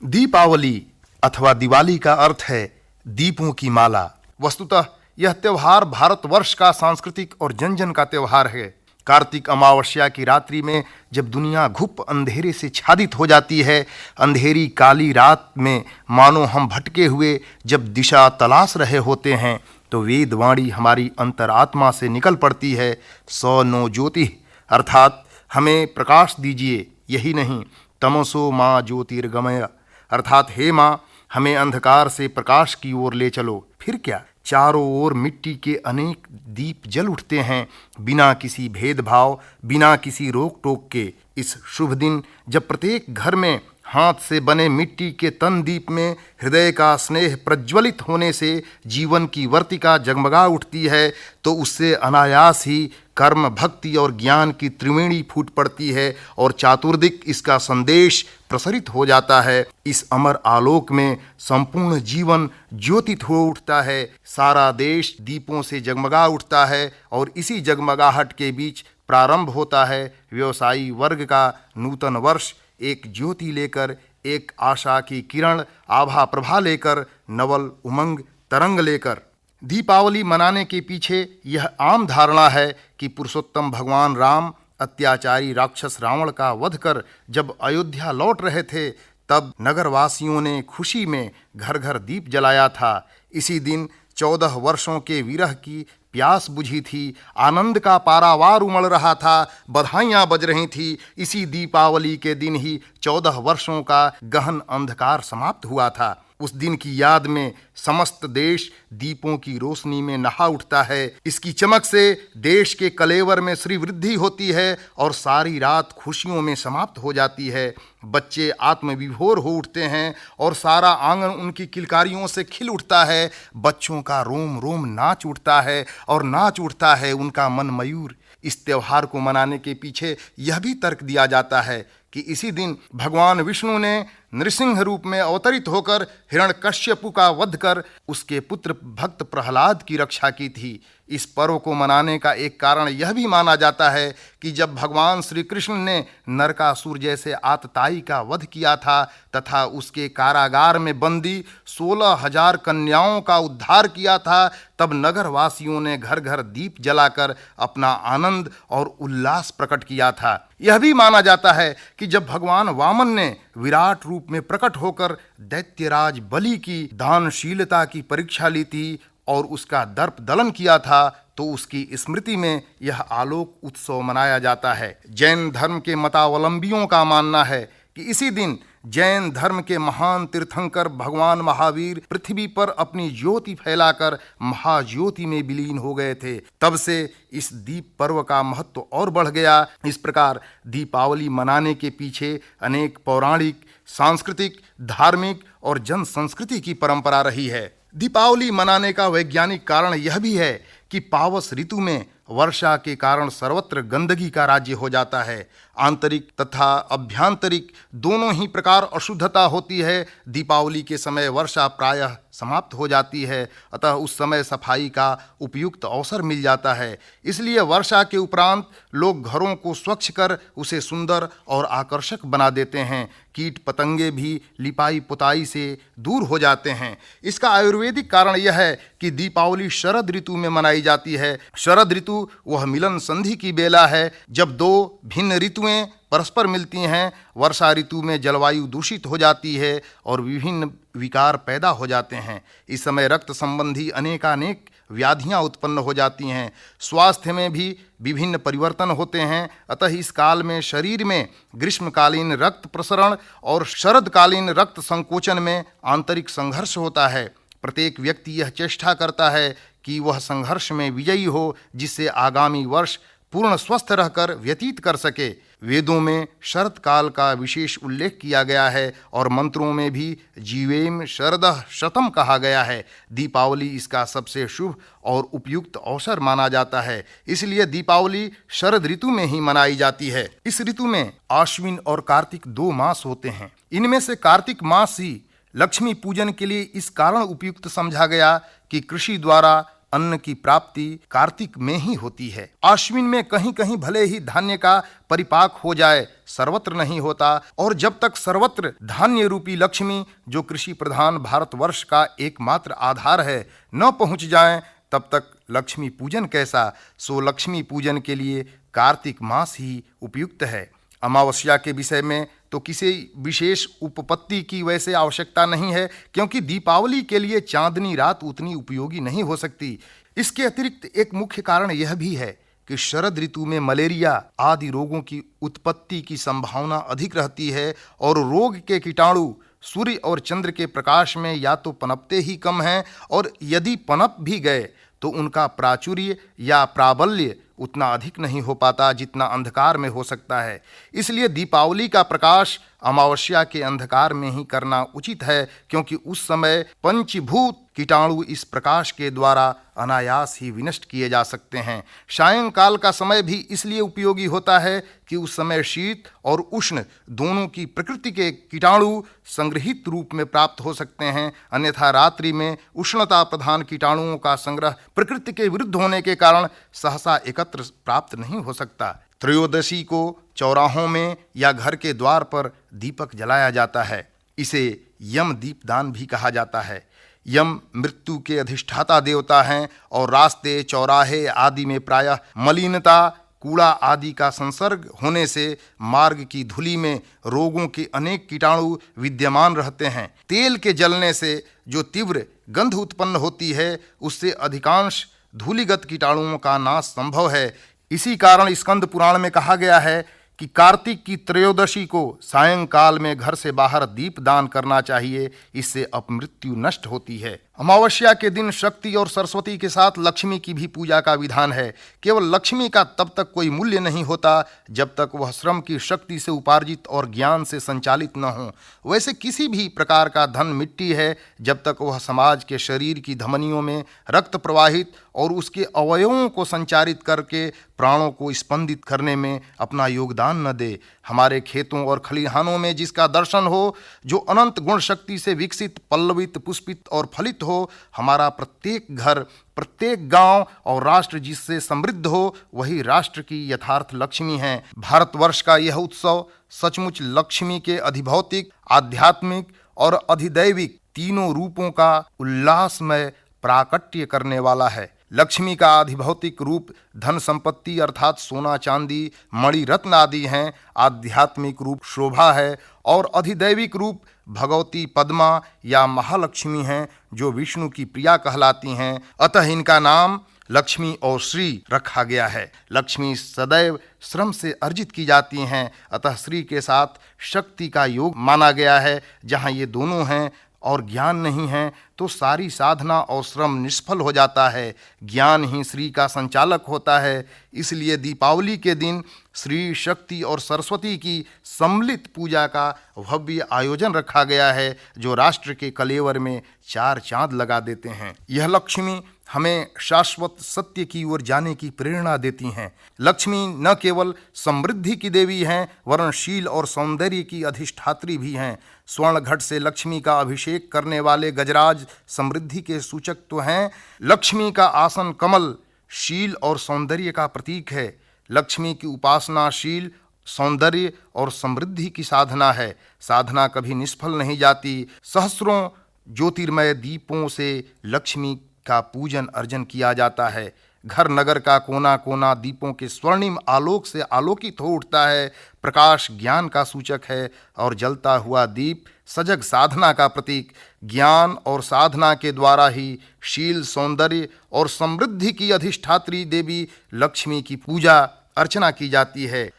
दीपावली अथवा दिवाली का अर्थ है दीपों की माला। वस्तुतः यह त्योहार भारतवर्ष का सांस्कृतिक और जन जन का त्योहार है। कार्तिक अमावस्या की रात्रि में जब दुनिया घुप अंधेरे से छादित हो जाती है, अंधेरी काली रात में मानो हम भटके हुए जब दिशा तलाश रहे होते हैं, तो वेदवाणी हमारी अंतरात्मा से निकल पड़ती है। सौ नो ज्योति अर्थात हमें प्रकाश दीजिए, यही नहीं तमसो माँ ज्योतिर्गमय अर्थात हे माँ हमें अंधकार से प्रकाश की ओर ले चलो। फिर क्या, चारों ओर मिट्टी के अनेक दीप जल उठते हैं, बिना किसी भेदभाव, बिना किसी रोक टोक के। इस शुभ दिन जब प्रत्येक घर में हाथ से बने मिट्टी के तन दीप में हृदय का स्नेह प्रज्वलित होने से जीवन की वर्तिका जगमगा उठती है, तो उससे अनायास ही कर्म, भक्ति और ज्ञान की त्रिवेणी फूट पड़ती है और चातुर्दिक इसका संदेश प्रसरित हो जाता है। इस अमर आलोक में संपूर्ण जीवन ज्योतित हो उठता है, सारा देश दीपों से जगमगा उठता है और इसी जगमगाहट के बीच प्रारंभ होता है व्यवसायी वर्ग का नूतन वर्ष। एक ज्योति लेकर, एक आशा की किरण, आभा प्रभा लेकर, नवल उमंग तरंग लेकर। दीपावली मनाने के पीछे यह आम धारणा है कि पुरुषोत्तम भगवान राम अत्याचारी राक्षस रावण का वध कर जब अयोध्या लौट रहे थे, तब नगरवासियों ने खुशी में घर घर दीप जलाया था। इसी दिन 14 वर्षों के विरह की प्यास बुझी थी, आनंद का पारावार उमड़ रहा था, बधाइयाँ बज रही थी। इसी दीपावली के दिन ही 14 वर्षों का गहन अंधकार समाप्त हुआ था। उस दिन की याद में समस्त देश दीपों की रोशनी में नहा उठता है। इसकी चमक से देश के कलेवर में श्री वृद्धि होती है और सारी रात खुशियों में समाप्त हो जाती है। बच्चे आत्मविभोर हो उठते हैं और सारा आंगन उनकी किलकारियों से खिल उठता है। बच्चों का रोम रोम नाच उठता है और नाच उठता है उनका मन मयूर। इस त्योहार को मनाने के पीछे यह भी तर्क दिया जाता है कि इसी दिन भगवान विष्णु ने नृसिंह रूप में अवतरित होकर हिरण्यकश्यपु का वध कर उसके पुत्र भक्त प्रहलाद की रक्षा की थी। इस पर्व को मनाने का एक कारण यह भी माना जाता है कि जब भगवान श्री कृष्ण ने नरकासुर जैसे आतताई का वध किया था तथा उसके कारागार में बंदी 16,000 कन्याओं का उद्धार किया था, तब नगरवासियों ने घर घर दीप जलाकर अपना आनंद और उल्लास प्रकट किया था। यह भी माना जाता है कि जब भगवान वामन ने विराट रूप में प्रकट होकर दैत्यराज बलि की दानशीलता की परीक्षा ली थी और उसका दर्प दलन किया था, तो उसकी स्मृति में यह आलोक उत्सव मनाया जाता है। जैन धर्म के मतावलंबियों का मानना है कि इसी दिन जैन धर्म के महान तीर्थंकर भगवान महावीर पृथ्वी पर अपनी ज्योति फैलाकर महाज्योति में विलीन हो गए थे। तब से इस दीप पर्व का महत्व और बढ़ गया। इस प्रकार दीपावली मनाने के पीछे अनेक पौराणिक, सांस्कृतिक, धार्मिक और जन संस्कृति की परंपरा रही है। दीपावली मनाने का वैज्ञानिक कारण यह भी है कि पावस ऋतु में वर्षा के कारण सर्वत्र गंदगी का राज्य हो जाता है। आंतरिक तथा अभ्यंतरिक दोनों ही प्रकार अशुद्धता होती है। दीपावली के समय वर्षा प्रायः समाप्त हो जाती है, अतः उस समय सफाई का उपयुक्त अवसर मिल जाता है। इसलिए वर्षा के उपरांत लोग घरों को स्वच्छ कर उसे सुंदर और आकर्षक बना देते हैं। कीट पतंगे भी लिपाई पुताई से दूर हो जाते हैं। इसका आयुर्वेदिक कारण यह है कि दीपावली शरद ऋतु में मनाई जाती है। शरद ऋतु वह मिलन संधि की बेला है जब दो भिन्न ऋतुएं परस्पर मिलती हैं। वर्षा ऋतु में जलवायु दूषित हो जाती है और विभिन्न विकार पैदा हो जाते हैं। इस समय रक्त संबंधी अनेकानेक व्याधियां उत्पन्न हो जाती हैं। स्वास्थ्य में भी विभिन्न परिवर्तन होते हैं। अतः इस काल में शरीर में ग्रीष्मकालीन रक्त प्रसरण और शरदकालीन रक्त संकोचन में आंतरिक संघर्ष होता है। प्रत्येक व्यक्ति यह चेष्टा करता है कि वह संघर्ष में विजयी हो, जिससे आगामी वर्ष पूर्ण स्वस्थ रहकर व्यतीत कर सके। वेदों में शरद काल का विशेष उल्लेख किया गया है और मंत्रों में भी जीवेम शरदः शतम कहा गया है। दीपावली इसका सबसे शुभ और उपयुक्त अवसर माना जाता है, इसलिए दीपावली शरद ऋतु में ही मनाई जाती है। इस ऋतु में आश्विन और कार्तिक 2 मास होते हैं। इनमें से कार्तिक मास ही लक्ष्मी पूजन के लिए इस कारण उपयुक्त समझा गया कि कृषि द्वारा अन्न की प्राप्ति कार्तिक में ही होती है। आश्विन में कहीं कहीं भले ही धान्य का परिपाक हो जाए, सर्वत्र नहीं होता, और जब तक सर्वत्र धान्य रूपी लक्ष्मी, जो कृषि प्रधान भारतवर्ष का एकमात्र आधार है, न पहुंच जाए, तब तक लक्ष्मी पूजन कैसा। सो लक्ष्मी पूजन के लिए कार्तिक मास ही उपयुक्त है। अमावस्या के विषय में तो किसी विशेष उपपत्ति की वैसे आवश्यकता नहीं है, क्योंकि दीपावली के लिए चांदनी रात उतनी उपयोगी नहीं हो सकती। इसके अतिरिक्त एक मुख्य कारण यह भी है कि शरद ऋतु में मलेरिया आदि रोगों की उत्पत्ति की संभावना अधिक रहती है, और रोग के कीटाणु सूर्य और चंद्र के प्रकाश में या तो पनपते ही कम हैं, और यदि पनप भी गए तो उनका प्राचुर्य या प्राबल्य उतना अधिक नहीं हो पाता जितना अंधकार में हो सकता है। इसलिए दीपावली का प्रकाश अमावस्या के अंधकार में ही करना उचित है, क्योंकि उस समय पंचभूत कीटाणु इस प्रकाश के द्वारा अनायास ही विनष्ट किए जा सकते हैं। सायंकाल का समय भी इसलिए उपयोगी होता है कि उस समय शीत और उष्ण दोनों की प्रकृति के कीटाणु संग्रहित रूप में प्राप्त हो सकते हैं, अन्यथा रात्रि में उष्णता प्रधान कीटाणुओं का संग्रह प्रकृति के विरुद्ध होने के कारण सहसा एकत्र प्राप्त नहीं हो सकता। त्रयोदशी को चौराहों में या घर के द्वार पर दीपक जलाया जाता है। इसे यम दीपदान भी कहा जाता है। यम मृत्यु के अधिष्ठाता देवता हैं, और रास्ते, चौराहे आदि में प्रायः मलिनता, कूड़ा आदि का संसर्ग होने से मार्ग की धूलि में रोगों के अनेक कीटाणु विद्यमान रहते हैं। तेल के जलने से जो तीव्र गंध उत्पन्न होती है, उससे अधिकांश धूलिगत कीटाणुओं का नाश संभव है। इसी कारण स्कंद पुराण में कहा गया है कि कार्तिक की त्रयोदशी को सायंकाल में घर से बाहर दीप दान करना चाहिए, इससे अपमृत्यु नष्ट होती है। अमावस्या के दिन शक्ति और सरस्वती के साथ लक्ष्मी की भी पूजा का विधान है। केवल लक्ष्मी का तब तक कोई मूल्य नहीं होता जब तक वह श्रम की शक्ति से उपार्जित और ज्ञान से संचालित न हो। वैसे किसी भी प्रकार का धन मिट्टी है जब तक वह समाज के शरीर की धमनियों में रक्त प्रवाहित और उसके अवयवों को संचारित करके प्राणों को स्पंदित करने में अपना योगदान न दे। हमारे खेतों और खलिहानों में जिसका दर्शन हो, जो अनंत गुण शक्ति से विकसित, पल्लवित, पुष्पित और फलित हो, हमारा प्रत्येक घर, प्रत्येक गांव और राष्ट्र जिससे समृद्ध हो, वही राष्ट्र की यथार्थ लक्ष्मी है। भारतवर्ष का यह उत्सव सचमुच लक्ष्मी के अधिभौतिक, आध्यात्मिक और अधिदैविक तीनों रूपों का उल्लासमय प्राकट्य करने वाला है। लक्ष्मी का अधिभौतिक रूप धन संपत्ति अर्थात सोना चांदी मणि रत्न आदि हैं, आध्यात्मिक रूप शोभा है, और अधिदैविक रूप भगवती पद्मा या महालक्ष्मी हैं, जो विष्णु की प्रिया कहलाती हैं। अतः इनका नाम लक्ष्मी और श्री रखा गया है। लक्ष्मी सदैव श्रम से अर्जित की जाती हैं, अतः श्री के साथ शक्ति का योग माना गया है। जहाँ ये दोनों हैं और ज्ञान नहीं है तो सारी साधना और श्रम निष्फल हो जाता है। ज्ञान ही श्री का संचालक होता है। इसलिए दीपावली के दिन श्री, शक्ति और सरस्वती की सम्मिलित पूजा का भव्य आयोजन रखा गया है, जो राष्ट्र के कलेवर में चार चांद लगा देते हैं। यह लक्ष्मी हमें शाश्वत सत्य की ओर जाने की प्रेरणा देती हैं। लक्ष्मी न केवल समृद्धि की देवी हैं, वरन शील और सौंदर्य की अधिष्ठात्री भी हैं। स्वर्ण घट से लक्ष्मी का अभिषेक करने वाले गजराज समृद्धि के सूचक तो हैं। लक्ष्मी का आसन कमल शील और सौंदर्य का प्रतीक है। लक्ष्मी की उपासना शील, सौंदर्य और समृद्धि की साधना है। साधना कभी निष्फल नहीं जाती। सहस्रों ज्योतिर्मय दीपों से लक्ष्मी का पूजन अर्चन किया जाता है। घर नगर का कोना कोना दीपों के स्वर्णिम आलोक से आलोकित हो उठता है। प्रकाश ज्ञान का सूचक है और जलता हुआ दीप सजग साधना का प्रतीक। ज्ञान और साधना के द्वारा ही शील, सौंदर्य और समृद्धि की अधिष्ठात्री देवी लक्ष्मी की पूजा अर्चना की जाती है।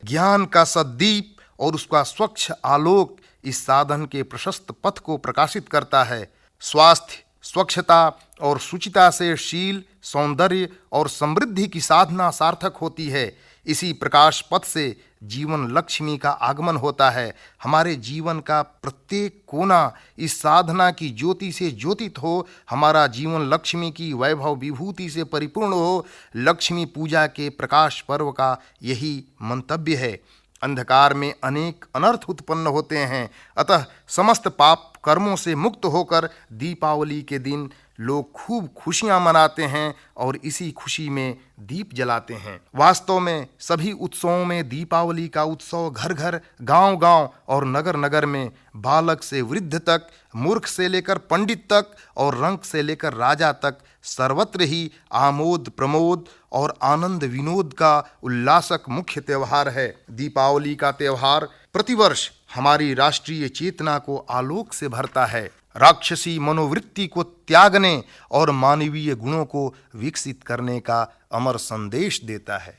ज्ञान का सद्दीप और उसका स्वच्छ आलोक इस साधन के प्रशस्त पथ को प्रकाशित करता है। स्वास्थ्य, स्वच्छता और शुचिता से शील, सौंदर्य और समृद्धि की साधना सार्थक होती है। इसी प्रकाश पथ से जीवन लक्ष्मी का आगमन होता है। हमारे जीवन का प्रत्येक कोना इस साधना की ज्योति से ज्योतित हो। हमारा जीवन लक्ष्मी की वैभव विभूति से परिपूर्ण हो। लक्ष्मी पूजा के प्रकाश पर्व का यही मंतव्य है। अंधकार में अनेक अनर्थ उत्पन्न होते हैं, अतः समस्त पाप कर्मों से मुक्त होकर दीपावली के दिन लोग खूब खुशियां मनाते हैं और इसी खुशी में दीप जलाते हैं। वास्तव में सभी उत्सवों में दीपावली का उत्सव घर घर, गांव गांव और नगर नगर में बालक से वृद्ध तक, मूर्ख से लेकर पंडित तक और रंक से लेकर राजा तक सर्वत्र ही आमोद प्रमोद और आनंद विनोद का उल्लासक मुख्य त्यौहार है। दीपावली का त्यौहार प्रतिवर्ष हमारी राष्ट्रीय चेतना को आलोक से भरता है, राक्षसी मनोवृत्ति को त्यागने और मानवीय गुणों को विकसित करने का अमर संदेश देता है।